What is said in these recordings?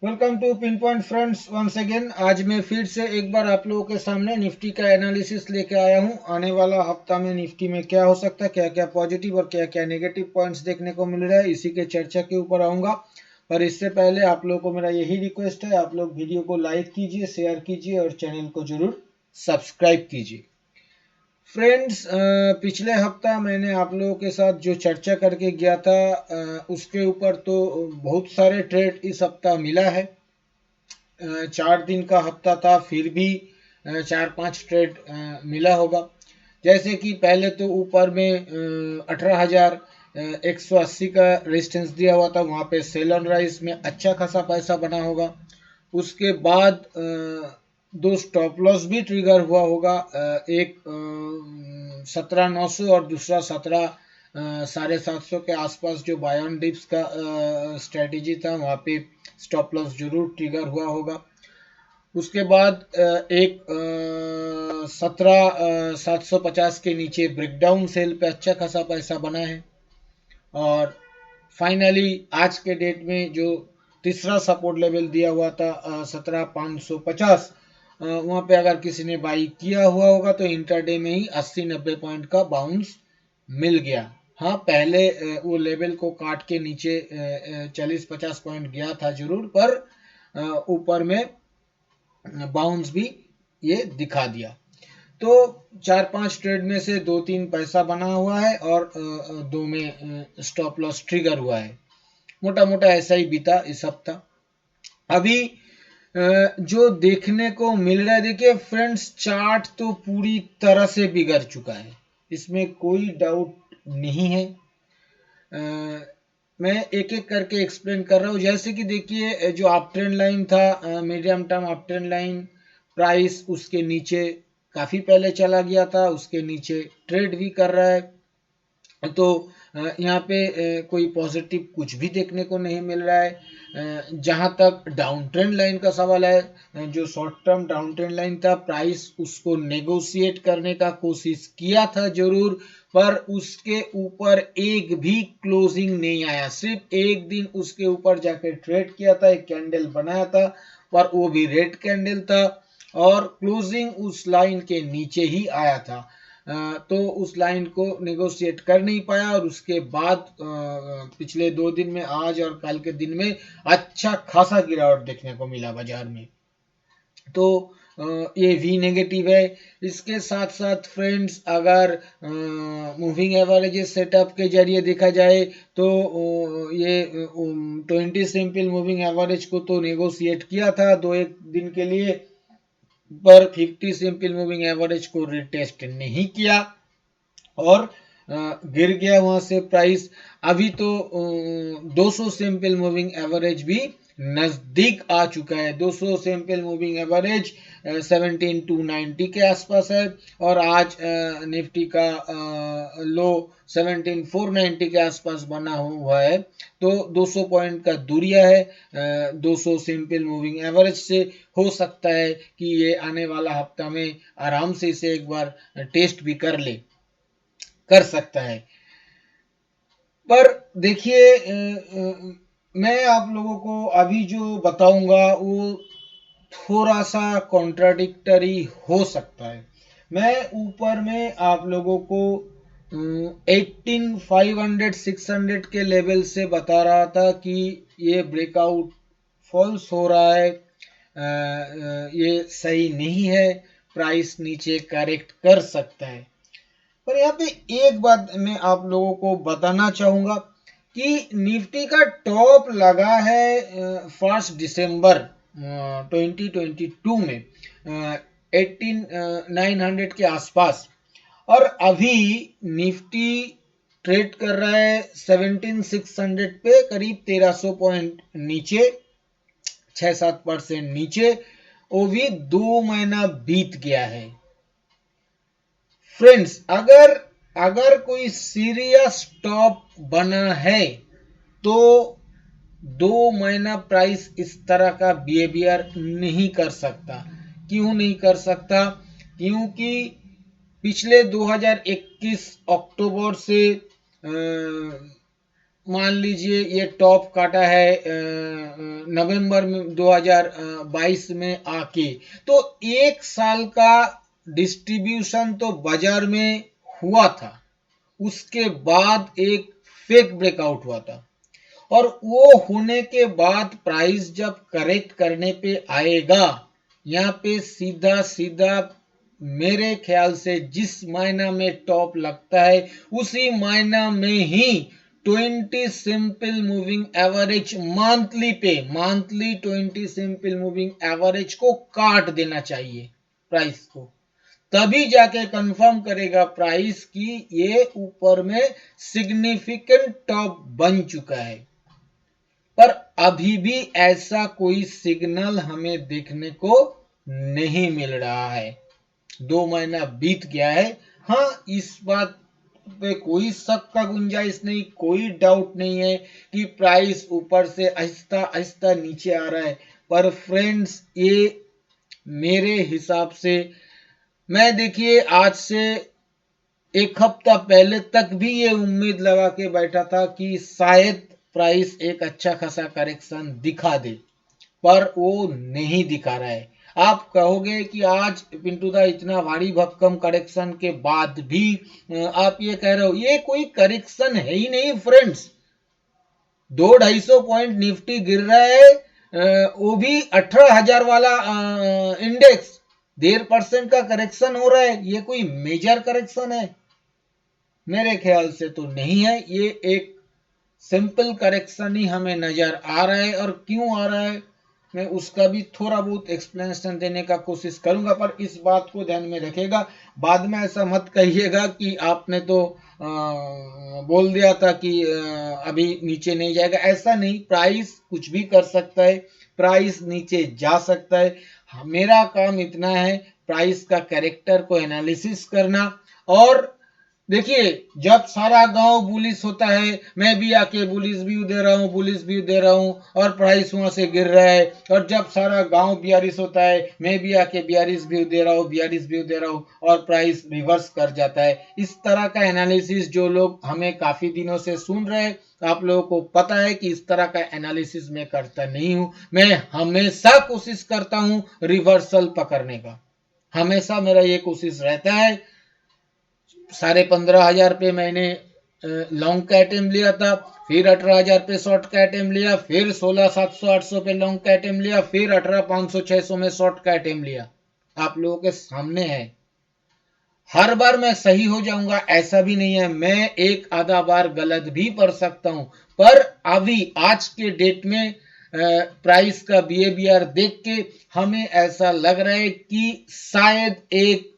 Welcome to pin point friends once again. आज मैं फिर से एक बार आप लोगों के सामने निफ्टी का एनालिसिस लेके आया हूं। आने वाला हफ्ता में निफ्टी में क्या हो सकता है, क्या क्या पॉजिटिव और क्या क्या नेगेटिव पॉइंट्स देखने को मिल रहा है, इसी के चर्चा के ऊपर आऊंगा। पर इससे पहले आप लोगों को मेरा यही रिक्वेस्ट है, आप लोग वीडियो को लाइक कीजिए, शेयर कीजिए और चैनल को जरूर सब्सक्राइब कीजिए। फ्रेंड्स, पिछले हफ्ता मैंने आप लोगों के साथ जो चर्चा करके गया था, उसके ऊपर तो बहुत सारे ट्रेड इस हफ्ता मिला है। 4 दिन का हफ्ता था, फिर भी 4-5 ट्रेड मिला होगा। जैसे कि पहले तो ऊपर में 18,180 का रेजिस्टेंस दिया हुआ था, वहाँ पे सेल ऑन राइज में अच्छा खासा पैसा बना होगा। उसके बाद दो स्टॉप लॉस भी ट्रिगर हुआ होगा, एक 17,900 और दूसरा 17,750 के आसपास। जो बाय ऑन डिप्स का स्ट्रेटेजी था, वहाँ पे स्टॉप लॉस जरूर ट्रिगर हुआ होगा। उसके बाद एक 17,750 के नीचे ब्रेकडाउन सेल पे अच्छा खासा पैसा बना है। और फाइनली आज के डेट में जो तीसरा सपोर्ट लेवल दिया हुआ था 17,550, वहाँ पे अगर किसी ने बाई किया हुआ होगा तो इंटरडे में ही 80-90 पॉइंट का बाउंस मिल गया। हाँ, पहले वो लेवल को काट के नीचे 40-50 पॉइंट गया था जरूर, पर ऊपर में बाउंस भी ये दिखा दिया। तो 4-5 ट्रेड में से 2-3 पैसा बना हुआ है और दो में स्टॉप लॉस ट्रिगर हुआ है। मोटा मोटा ऐसा ही बीता इस हफ्ता। अभी जो देखने को मिल रहा है, देखिए फ्रेंड्स, चार्ट तो पूरी तरह से बिगड़ चुका है, इसमें कोई डाउट नहीं है। मैं एक एक करके एक्सप्लेन कर रहा हूँ। जैसे कि देखिए, जो अप ट्रेंड लाइन था, medium term up trend line, price उसके नीचे काफ़ी पहले चला गया था, उसके नीचे ट्रेड भी कर रहा है। तो यहाँ पे कोई पॉजिटिव कुछ भी देखने को नहीं मिल रहा है। जहाँ तक डाउन ट्रेंड लाइन का सवाल है, जो short term down trend line था, प्राइस उसको नेगोशिएट करने का कोशिश किया था जरूर, पर उसके ऊपर एक भी क्लोजिंग नहीं आया। सिर्फ एक दिन उसके ऊपर जाके ट्रेड किया था, एक कैंडल बनाया था, पर वो भी रेड कैंडल था और क्लोजिंग उस लाइन के नीचे ही आया था। तो उस लाइन को नेगोशिएट कर नहीं पाया और उसके बाद पिछले 2 दिन में, आज और कल के दिन में, अच्छा खासा गिरावट देखने को मिला बाजार में। तो ये वी नेगेटिव है। इसके साथ साथ फ्रेंड्स, अगर मूविंग एवरेजेस सेटअप के जरिए देखा जाए तो ये 20 सिंपल मूविंग एवरेज को तो नेगोशिएट किया था 2-1 दिन के लिए, पर 50 सिंपल मूविंग एवरेज को रिटेस्ट नहीं किया और गिर गया वहां से प्राइस। अभी तो 200 सिंपल मूविंग एवरेज भी नजदीक आ चुका है। 200 सिंपल मूविंग एवरेज 17,290 के आसपास है और आज निफ्टी का लो 17,490 के आसपास बना हुआ है। तो 200 पॉइंट का दूरिया है 200 सिंपल मूविंग एवरेज से। हो सकता है कि ये आने वाला हफ्ता में आराम से इसे एक बार टेस्ट भी कर सकता है। पर देखिए, मैं आप लोगों को अभी जो बताऊंगा वो थोड़ा सा कॉन्ट्राडिक्टरी हो सकता है। मैं ऊपर में आप लोगों को 18,500-600 के लेवल से बता रहा था कि ये ब्रेकआउट फॉल्स हो रहा है, ये सही नहीं है, प्राइस नीचे करेक्ट कर सकता है। पर यहाँ पे एक बात मैं आप लोगों को बताना चाहूंगा कि निफ्टी का टॉप लगा है 1 दिसंबर 2022 में 18,900 के आसपास, और अभी निफ्टी ट्रेड कर रहा है 17,600 पे, करीब 1,300 पॉइंट नीचे, 6-7% नीचे। वो भी 2 महीना बीत गया है। फ्रेंड्स, अगर अगर कोई सीरियस टॉप बना है तो 2 महीना प्राइस इस तरह का बिहेवियर नहीं कर सकता। क्यों नहीं कर सकता? क्योंकि पिछले 2021 अक्टूबर से मान लीजिए ये टॉप काटा है नवंबर में 2022 में आके, तो एक साल का डिस्ट्रीब्यूशन तो बाजार में हुआ था, उसके बाद एक फेक ब्रेकआउट हुआ था, और वो होने के बाद प्राइस जब करेक्ट करने पे आएगा, यहाँ पे सीधा सीधा मेरे ख्याल से जिस महीना में टॉप लगता है उसी महीना में ही 20 simple moving average monthly 20 simple moving average को काट देना चाहिए प्राइस को, तभी जाके कंफर्म करेगा प्राइस की ये ऊपर में सिग्निफिकेंट टॉप बन चुका है। पर अभी भी ऐसा कोई सिग्नल हमें देखने को नहीं मिल रहा है। 2 महीना बीत गया है। हाँ, इस बात पे कोई शक का गुंजाइश नहीं, कोई डाउट नहीं है कि प्राइस ऊपर से आहिस्ता आहिस्ता नीचे आ रहा है। पर फ्रेंड्स, ये मेरे हिसाब से, मैं देखिए आज से एक हफ्ता पहले तक भी ये उम्मीद लगा के बैठा था कि शायद प्राइस एक अच्छा खासा करेक्शन दिखा दे, पर वो नहीं दिखा रहा है। आप कहोगे कि आज पिंटू दा इतना भारी भक्कम करेक्शन के बाद भी आप ये कह रहे हो, ये कोई करेक्शन है ही नहीं फ्रेंड्स। 200-250 पॉइंट निफ्टी गिर रहा है, वो भी 18,000 वाला इंडेक्स, 1.5% का करेक्शन हो रहा है। ये कोई मेजर करेक्शन है? मेरे ख्याल से तो नहीं है। ये एक सिंपल करेक्शन ही हमें नजर आ रहा है, और क्यों आ रहा है मैं उसका भी थोड़ा बहुत एक्सप्लेनेशन देने का कोशिश करूंगा। पर इस बात को ध्यान में रखिएगा, बाद में ऐसा मत कहिएगा कि आपने तो बोल दिया था कि अभी नीचे नहीं जाएगा। ऐसा नहीं, प्राइस कुछ भी कर सकता है, प्राइस नीचे जा सकता है। मेरा काम इतना है प्राइस का कैरेक्टर को एनालिसिस करना। और देखिए, जब सारा गांव बुलिश होता है, मैं भी आके बुलिश व्यू दे रहा हूँ, बुलिश व्यू दे रहा हूँ, और प्राइस वहां से गिर रहा है। और जब सारा गांव बियारिश होता है, मैं भी आके बियारिश व्यू दे रहा हूँ, बियारिश व्यू दे रहा हूँ, और प्राइस रिवर्स कर जाता है। इस तरह का एनालिसिस जो लोग हमें काफी दिनों से सुन रहे हैं, आप लोगों को पता है कि इस तरह का एनालिसिस मैं करता नहीं हूं। मैं हमेशा कोशिश करता हूं रिवर्सल पकड़ने का, हमेशा मेरा ये कोशिश रहता है। 15,500 पे मैंने लॉन्ग का अटेम्प्ट लिया था, फिर 18,000 पे शॉर्ट का अटेम्प्ट लिया, फिर 16,700-800 पे लॉन्ग का अटेम्प्ट लिया, फिर 18,500-600 में शॉर्ट का अटेम्प्ट लिया। आप लोगों के सामने है। हर बार मैं सही हो जाऊंगा ऐसा भी नहीं है, मैं एक आधा बार गलत भी पढ़ सकता हूं। पर अभी आज के डेट में प्राइस का बिहेवियर देख के हमें ऐसा लग रहा है कि शायद एक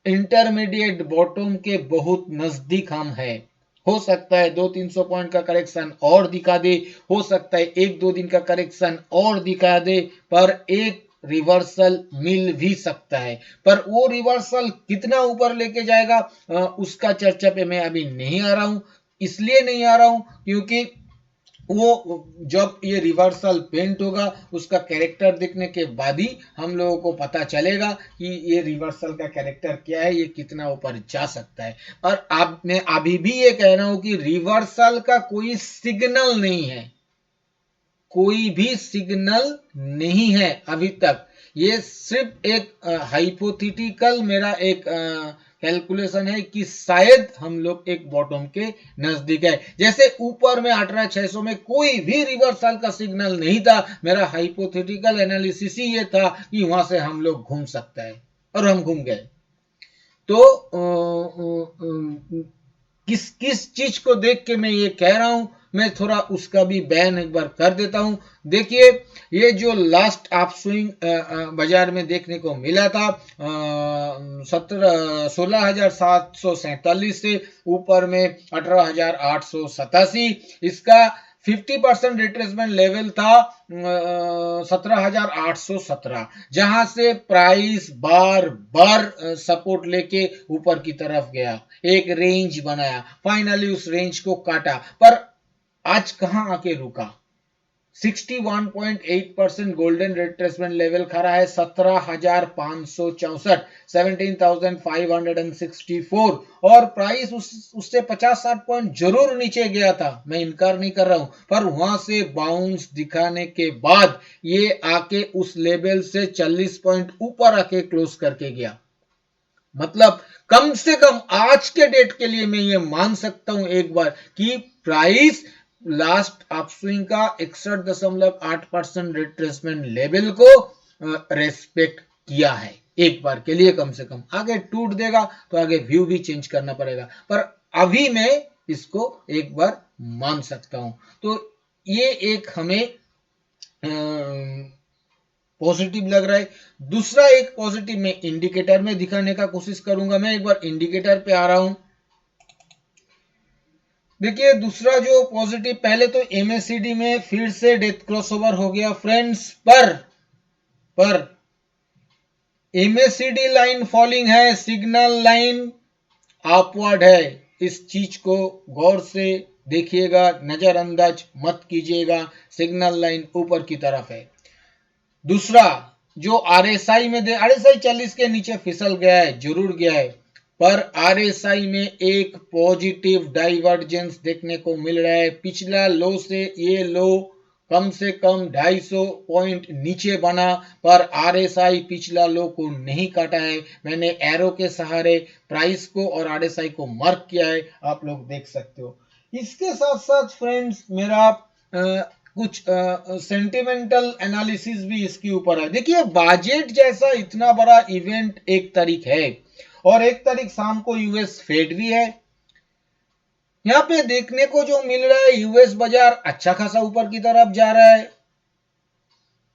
इंटरमीडिएट बॉटम के बहुत नजदीक हम है। हो सकता है 200-300 पॉइंट का करेक्शन और दिखा दे, हो सकता है 1-2 दिन का करेक्शन और दिखा दे, पर एक रिवर्सल मिल भी सकता है। पर वो रिवर्सल कितना ऊपर लेके जाएगा उसका चर्चा पे मैं अभी नहीं आ रहा हूं। इसलिए नहीं आ रहा हूं क्योंकि वो जब ये रिवर्सल पेंट होगा, उसका कैरेक्टर देखने के बाद ही हम लोगों को पता चलेगा कि ये रिवर्सल का कैरेक्टर क्या है, ये कितना ऊपर जा सकता है। और अब मैं अभी भी ये कह रहा हूं कि रिवर्सल का कोई सिग्नल नहीं है, कोई भी सिग्नल नहीं है अभी तक। ये सिर्फ एक हाइपोथेटिकल मेरा एक कैलकुलेशन है कि शायद हम लोग एक बॉटम के नजदीक है। जैसे ऊपर में 18,600 में कोई भी रिवर्सल का सिग्नल नहीं था, मेरा हाइपोथेटिकल एनालिसिस ही ये था कि वहां से हम लोग घूम सकता है, और हम घूम गए। तो किस किस चीज को देख के मैं ये कह रहा हूं, मैं थोड़ा उसका भी बयान एक बार कर देता हूं। देखिए, ये जो लास्ट अप स्विंग बाजार में देखने को मिला था 16,747 से ऊपर में 18,887, इसका 50% रिट्रेसमेंट लेवल था 17,817, जहां से प्राइस बार बार सपोर्ट लेके ऊपर की तरफ गया, एक रेंज बनाया, फाइनली उस रेंज को काटा। पर आज कहां आके रुका? 61.8% गोल्डन रिट्रेसमेंट लेवल खड़ा है 17,564 17,564 और प्राइस उससे 50-60 पॉइंट जरूर नीचे गया था, मैं इनकार नहीं कर रहा हूं, पर वहां से बाउंस दिखाने के बाद ये आके उस लेवल से 40 पॉइंट ऊपर आके क्लोज करके गया। मतलब कम से कम आज के डेट के लिए मैं ये मान सकता हूं एक बार कि प्राइस लास्ट अपस्विंग का 61.8% रिट्रेसमेंट लेवल को रेस्पेक्ट किया है एक बार के लिए। कम से कम आगे टूट देगा तो आगे व्यू भी चेंज करना पड़ेगा, पर अभी मैं इसको एक बार मान सकता हूं। तो ये एक हमें पॉजिटिव लग रहा है। दूसरा एक पॉजिटिव मैं इंडिकेटर में दिखाने का कोशिश करूंगा। मैं एक बार इंडिकेटर पे आ रहा हूं। देखिए दूसरा जो पॉजिटिव, पहले तो एमएसीडी में फिर से डेथ क्रॉसओवर हो गया फ्रेंड्स, पर एमएसीडी लाइन फॉलिंग है, सिग्नल लाइन अपवर्ड है। इस चीज को गौर से देखिएगा, नजरअंदाज मत कीजिएगा, सिग्नल लाइन ऊपर की तरफ है। दूसरा जो आरएसआई में आरएसआई 40 के नीचे फिसल गया है, जरूर गया है, पर आरएसआई में एक पॉजिटिव डाइवर्जेंस देखने को मिल रहा है। पिछला लो से ये लो कम से कम 250 पॉइंट नीचे बना, पर आरएसआई पिछला लो को नहीं काटा है। मैंने एरो के सहारे प्राइस को और आरएसआई को मार्क किया है, आप लोग देख सकते हो। इसके साथ साथ फ्रेंड्स मेरा कुछ सेंटिमेंटल एनालिसिस भी इसके ऊपर है। देखिए बजट जैसा इतना बड़ा इवेंट 1 तारीख है और 1 तारीख शाम को यूएस फेड भी है। यहाँ पे देखने को जो मिल रहा है, यूएस बाजार अच्छा खासा ऊपर की तरफ जा रहा है।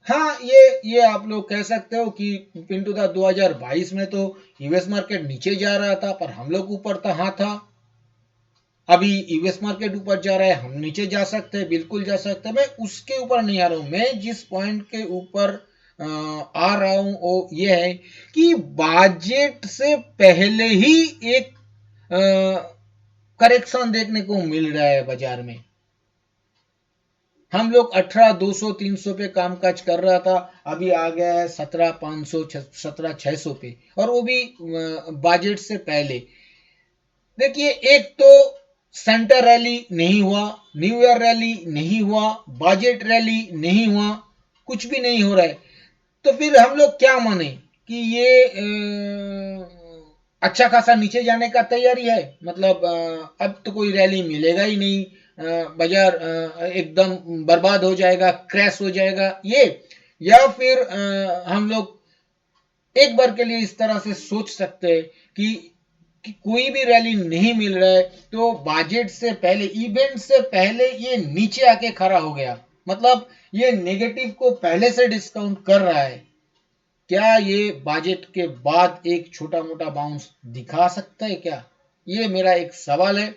हाँ, ये आप लोग कह सकते हो कि पिंटू दा 2022 में तो यूएस मार्केट नीचे जा रहा था पर हम लोग ऊपर था। हाँ था, अभी यूएस मार्केट ऊपर जा रहा है, हम नीचे जा सकते हैं, बिल्कुल जा सकते हैं। मैं उसके ऊपर नहीं आ रहा हूं, मैं जिस पॉइंट के ऊपर आ रहा हूं वो ये है कि बजट से पहले ही एक करेक्शन देखने को मिल रहा है बाजार में। हम लोग 18,200 300 पे कामकाज कर रहा था, अभी आ गया है 17,500 17,600 पे, और वो भी बजट से पहले। देखिए एक तो सेंटर रैली नहीं हुआ, न्यू ईयर रैली नहीं हुआ, बजट रैली नहीं हुआ, कुछ भी नहीं हो रहा है। तो फिर हम लोग क्या माने कि ये अच्छा खासा नीचे जाने का तैयारी है, मतलब अब तो कोई रैली मिलेगा ही नहीं, बाजार एकदम बर्बाद हो जाएगा, क्रैश हो जाएगा ये, या फिर हम लोग एक बार के लिए इस तरह से सोच सकते हैं कि कोई भी रैली नहीं मिल रहा है तो बजट से पहले, इवेंट से पहले ये नीचे आके खड़ा हो गया, मतलब ये नेगेटिव को पहले से डिस्काउंट कर रहा है। क्या ये बजट के बाद एक छोटा मोटा बाउंस दिखा सकता है क्या? ये मेरा एक सवाल है।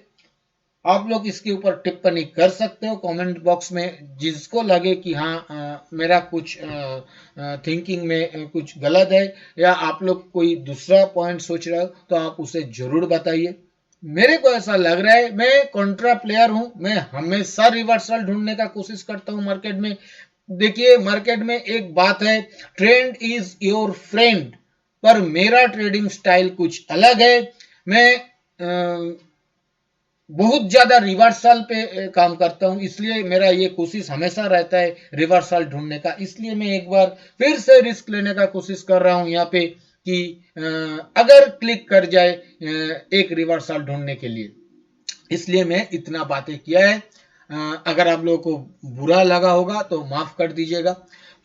आप लोग इसके ऊपर टिप्पणी कर सकते हो कमेंट बॉक्स में, जिसको लगे कि हाँ मेरा कुछ थिंकिंग में कुछ गलत है या आप लोग कोई दूसरा पॉइंट सोच रहे हो तो आप उसे जरूर बताइए। मेरे को ऐसा लग रहा है, मैं कॉन्ट्रा प्लेयर हूं, मैं हमेशा रिवर्सल ढूंढने का कोशिश करता हूं मार्केट में। देखिए मार्केट में एक बात है, ट्रेंड इज योर फ्रेंड, पर मेरा ट्रेडिंग स्टाइल कुछ अलग है। मैं बहुत ज्यादा रिवर्सल पे काम करता हूं, इसलिए मेरा ये कोशिश हमेशा रहता है रिवर्सल ढूंढने का। इसलिए मैं एक बार फिर से रिस्क लेने का कोशिश कर रहा हूं यहाँ पे कि अगर क्लिक कर जाए एक रिवर्सल ढूंढने के लिए, इसलिए मैं इतना बातें किया है। अगर आप लोगों को बुरा लगा होगा तो माफ कर दीजिएगा।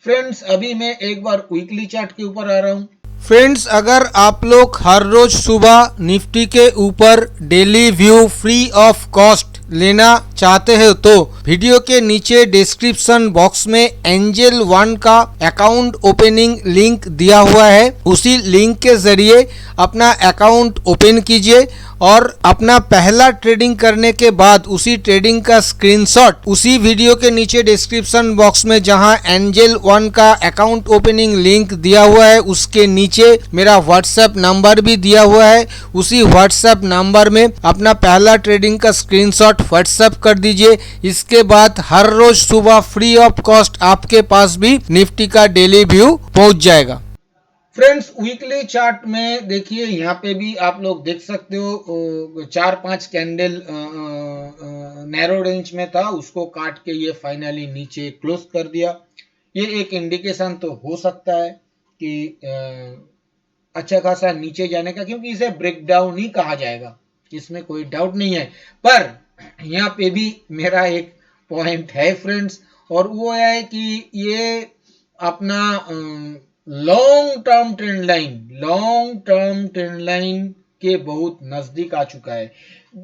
फ्रेंड्स अभी मैं एक बार वीकली चार्ट के ऊपर आ रहा हूं। फ्रेंड्स अगर आप लोग हर रोज सुबह निफ्टी के ऊपर daily view free of cost लेना चाहते हो तो वीडियो के नीचे डिस्क्रिप्शन बॉक्स में एंजल वन का अकाउंट ओपनिंग लिंक दिया हुआ है, उसी लिंक के जरिए अपना अकाउंट ओपन कीजिए और अपना पहला ट्रेडिंग करने के बाद उसी ट्रेडिंग का स्क्रीनशॉट उसी वीडियो के नीचे डिस्क्रिप्शन बॉक्स में जहां एंजल वन का अकाउंट ओपनिंग लिंक दिया हुआ है उसके नीचे मेरा व्हाट्सएप नंबर भी दिया हुआ है। उसी व्हाट्सएप नंबर में अपना पहला ट्रेडिंग का स्क्रीनशॉट व्हाट्सएप कर दीजिए। इसके बाद हर रोज सुबह फ्री ऑफ कॉस्ट आपके पास भी निफ्टी का डेली व्यू पहुंच जाएगा। फ्रेंड्स, वीकली चार्ट में देखिए, यहाँ पे भी आप लोग देख सकते हो 4-5 कैंडल नैरो रेंज में था, उसको काट के ये फाइनली नीचे क्लोज कर दिया। ये एक इंडिकेशन तो हो सकता है कि अच्छा खासा नीचे जाने का, क्योंकि इसे ब्रेकडाउन ही कहा जाएगा, इसमें कोई डाउट नहीं है। पर यहाँ पे भी मेरा एक पॉइंट है फ्रेंड्स, और वो है कि ये अपना लॉन्ग टर्म ट्रेंड लाइन के बहुत नजदीक आ चुका है।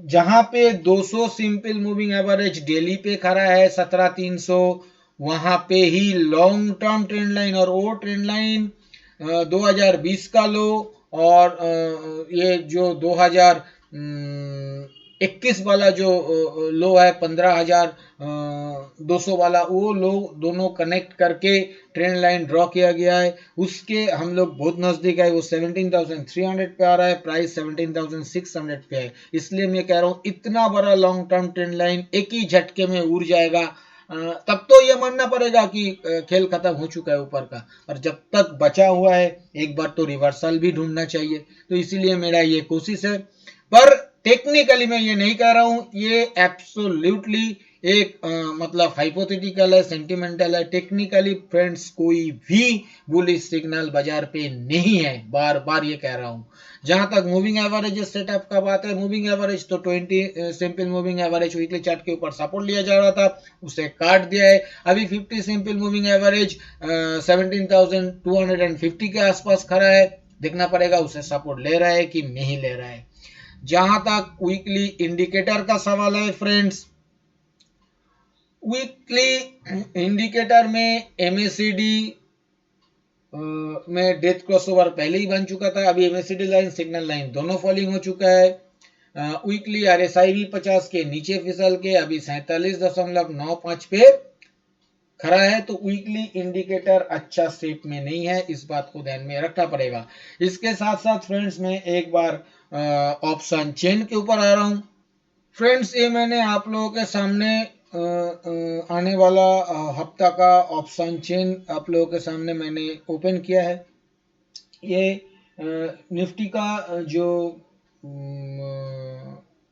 जहां पे 200 सिंपल मूविंग एवरेज डेली पे खड़ा है 17,300, वहां पे ही लॉन्ग टर्म ट्रेंड लाइन, और वो ट्रेंड लाइन 2020 का लो, और ये जो 2021 वाला जो लो है 15,200 वाला, वो लो दोनों कनेक्ट करके ट्रेंड लाइन ड्रॉ किया गया है। उसके हम लोग बहुत नजदीक है, वो 17,300 पे आ रहा है, प्राइस 17,600 पे है। इसलिए मैं कह रहा हूँ इतना बड़ा लॉन्ग टर्म ट्रेंड लाइन एक ही झटके में उड़ जाएगा, तब तो ये मानना पड़ेगा कि खेल खत्म हो चुका है ऊपर का। और जब तक बचा हुआ है एक बार तो रिवर्सल भी ढूंढना चाहिए, तो इसीलिए मेरा ये कोशिश है। पर टेक्निकली मैं ये नहीं कह रहा हूं, ये एब्सोल्युटली एक मतलब हाइपोथेटिकल है, सेंटिमेंटल है। टेक्निकली फ्रेंड्स कोई भी बुलिश सिग्नल बाजार पे नहीं है, बार बार ये कह रहा हूं। जहां तक मूविंग एवरेज सेटअप का बात है, मूविंग एवरेज तो 20 simple moving average weekly chart के ऊपर सपोर्ट लिया जा रहा था, उसे काट दिया है। अभी 50 सिंपल मूविंग एवरेज 17,250 के आसपास खड़ा है, देखना पड़ेगा उसे सपोर्ट ले रहा है कि नहीं ले रहा है। जहां तक वीकली इंडिकेटर का सवाल है फ्रेंड्स, वीकली इंडिकेटर में एमएसीडी में डेथ क्रॉसओवर पहले ही बन चुका था। अभी एमएसीडी लाइन सिग्नल लाइन दोनों फॉलिंग हो चुका है। वीकली आरएसआई भी 50 के नीचे फिसल के अभी 47.95 पे खड़ा है, तो वीकली इंडिकेटर अच्छा शेप में नहीं है, इस बात को ध्यान में रखना पड़ेगा। इसके साथ साथ फ्रेंड्स मैं एक बार ऑप्शन चेन के ऊपर आ रहा हूं फ्रेंड्स। ये मैंने आप लोगों के सामने आने वाला हफ्ता का ऑप्शन चेन आप लोगों के सामने मैंने ओपन किया है। ये निफ्टी का जो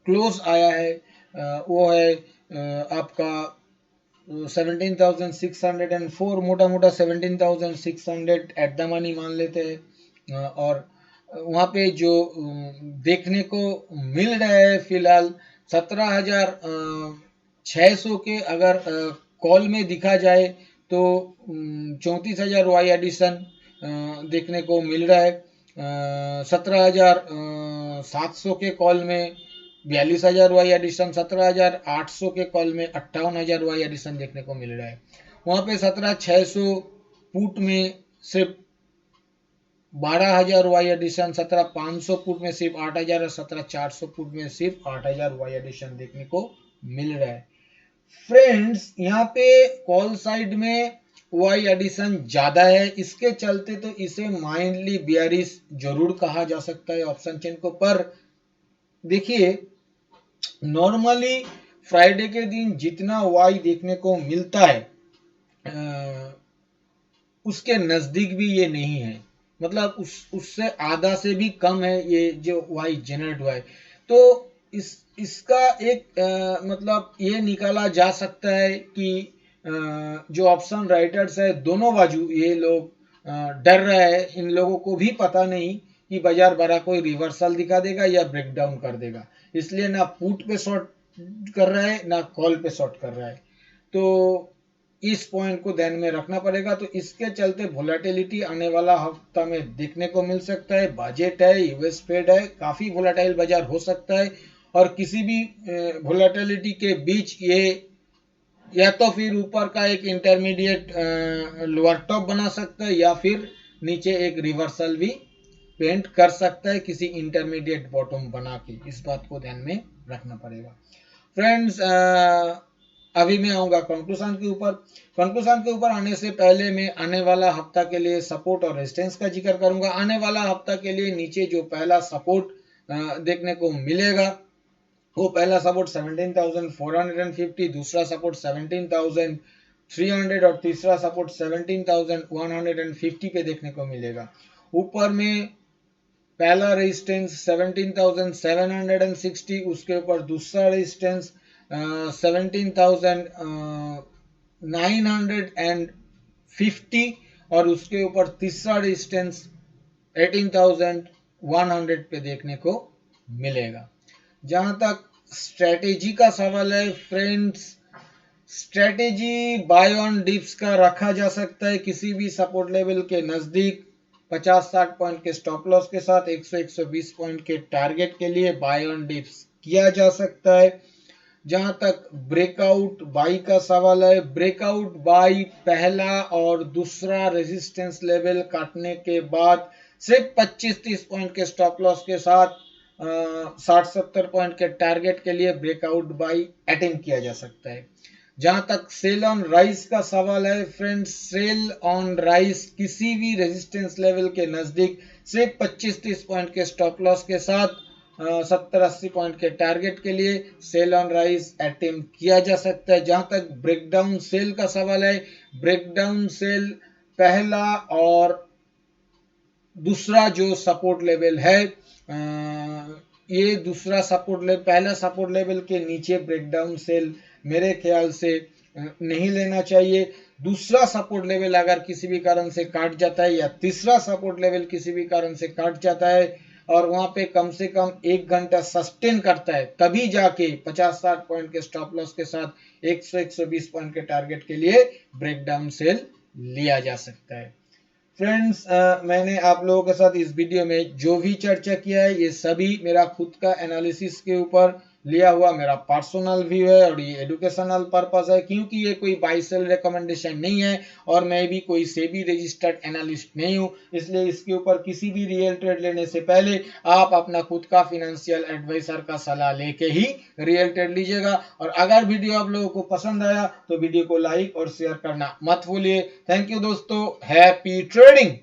क्लोज आया है वो है आपका 17,604, मोटा मोटा 17,600 एट द मनी मान लेते हैं। और वहाँ पे जो देखने को मिल रहा है फिलहाल 17,600 के अगर कॉल में दिखा जाए तो 34,000 वाई एडिशन देखने को मिल रहा है। 17,700 के कॉल में 42,000 वाई एडिशन, 17,800 के कॉल में 58,000 वाई एडिशन देखने को मिल रहा है। वहाँ पे 17,600 पुट में सिर्फ 12,000 वाई एडिशन, 17,500 पुट में सिर्फ 8,000 और 17,400 पुट में सिर्फ 8,000 वाई एडिशन देखने को मिल रहा है। फ्रेंड्स यहाँ पे कॉल साइड में वाई एडिशन ज्यादा है, इसके चलते तो इसे माइंडली बियरिश जरूर कहा जा सकता है ऑप्शन चेन को। पर देखिए नॉर्मली फ्राइडे के दिन जितना वाई देखने को मिलता है उसके नजदीक भी ये नहीं है, मतलब उससे आधा से भी कम है ये जो वाई जनरेट हुआ है। तो इसका एक मतलब ये निकाला जा सकता है कि जो ऑप्शन राइटर्स है दोनों बाजू ये लोग डर रहा है, इन लोगों को भी पता नहीं कि बाजार बड़ा कोई रिवर्सल दिखा देगा या ब्रेकडाउन कर देगा, इसलिए ना पुट पे शॉर्ट कर रहा है ना कॉल पे शॉर्ट कर रहा है। तो इस पॉइंट को ध्यान में रखना पड़ेगा। तो इसके चलते वोलेटिलिटी आने वाला हफ्ता में देखने को मिल सकता है। बजट है, यूएस फेड है, काफी वोलेटाइल बाजार हो सकता है, और किसी भी वोलेटिलिटी के बीच ये या तो फिर ऊपर का एक इंटरमीडिएट लोअर टॉप बना सकता है या फिर नीचे एक रिवर्सल भी पेंट कर सकता है किसी इंटरमीडिएट बॉटम बना के। इस बात को ध्यान में रखना पड़ेगा फ्रेंड्स। अभी मैं आऊंगा कंक्लूजन के ऊपर। कंक्लूजन के ऊपर आने से पहले मैं आने वाला हफ्ता के लिए सपोर्ट और रेजिस्टेंस का जिक्र करूंगा। आने वाला हफ्ता के लिए नीचे जो पहला सपोर्ट देखने को मिलेगा वो पहला सपोर्ट 17,450, दूसरा सपोर्ट 17,300 और तीसरा सपोर्ट 17,150 पे देखने को मिलेगा। ऊपर में पहला रेजिस्टेंस 17,760, उसके ऊपर दूसरा रेजिस्टेंस 17,950 और उसके ऊपर तीसरा रेजिस्टेंस 18,100 पे देखने को मिलेगा। जहां तक स्ट्रेटेजी का सवाल है friends, strategy buy on dips का रखा जा सकता है किसी भी सपोर्ट लेवल के नजदीक 50-60 पॉइंट के स्टॉप लॉस के साथ 100-120 पॉइंट के टारगेट के लिए बाय ऑन डिप्स किया जा सकता है। जहां तक ब्रेकआउट बाई का सवाल है, ब्रेकआउट बाई पहला और दूसरा रेजिस्टेंस लेवल काटने के बाद सिर्फ 25-30 पॉइंट के स्टॉप लॉस के साथ 60-70 पॉइंट के टारगेट के लिए ब्रेकआउट बाई अटेम्प्ट किया जा सकता है। जहां तक सेल ऑन राइस का सवाल है फ्रेंड्स, सेल ऑन राइस किसी भी रेजिस्टेंस लेवल के नजदीक सिर्फ 25-30 पॉइंट के स्टॉप लॉस के साथ 70-80 पॉइंट के टारगेट के लिए सेल ऑन राइस अटेम्प्ट किया जा सकता है। जहां तक ब्रेकडाउन सेल का सवाल है, ब्रेकडाउन सेल पहला और दूसरा जो सपोर्ट लेवल है, ये दूसरा सपोर्ट लेवल पहला सपोर्ट लेवल के नीचे ब्रेकडाउन सेल मेरे ख्याल से नहीं लेना चाहिए। दूसरा सपोर्ट लेवल अगर किसी भी कारण से काट जाता है या तीसरा सपोर्ट लेवल किसी भी कारण से काट जाता है और वहां पे कम से कम 1 घंटा सस्टेन करता है, तभी जाके 50-60 पॉइंट के स्टॉप लॉस के साथ 100-120 पॉइंट के टारगेट के लिए ब्रेकडाउन सेल लिया जा सकता है। फ्रेंड्स, मैंने आप लोगों के साथ इस वीडियो में जो भी चर्चा किया है ये सभी मेरा खुद का एनालिसिस के ऊपर लिया हुआ मेरा पर्सनल व्यू है और ये एजुकेशनल पर्पस है, क्योंकि ये कोई बाय सेल रिकमेंडेशन नहीं है और मैं भी कोई सेबी रजिस्टर्ड एनालिस्ट नहीं हूँ। इसलिए इसके ऊपर किसी भी रियल ट्रेड लेने से पहले आप अपना खुद का फिनेंशियल एडवाइजर का सलाह लेके ही रियल ट्रेड लीजिएगा। और अगर वीडियो आप लोगों को पसंद आया तो वीडियो को लाइक और शेयर करना मत भूलिए। थैंक यू दोस्तों, हैप्पी ट्रेडिंग।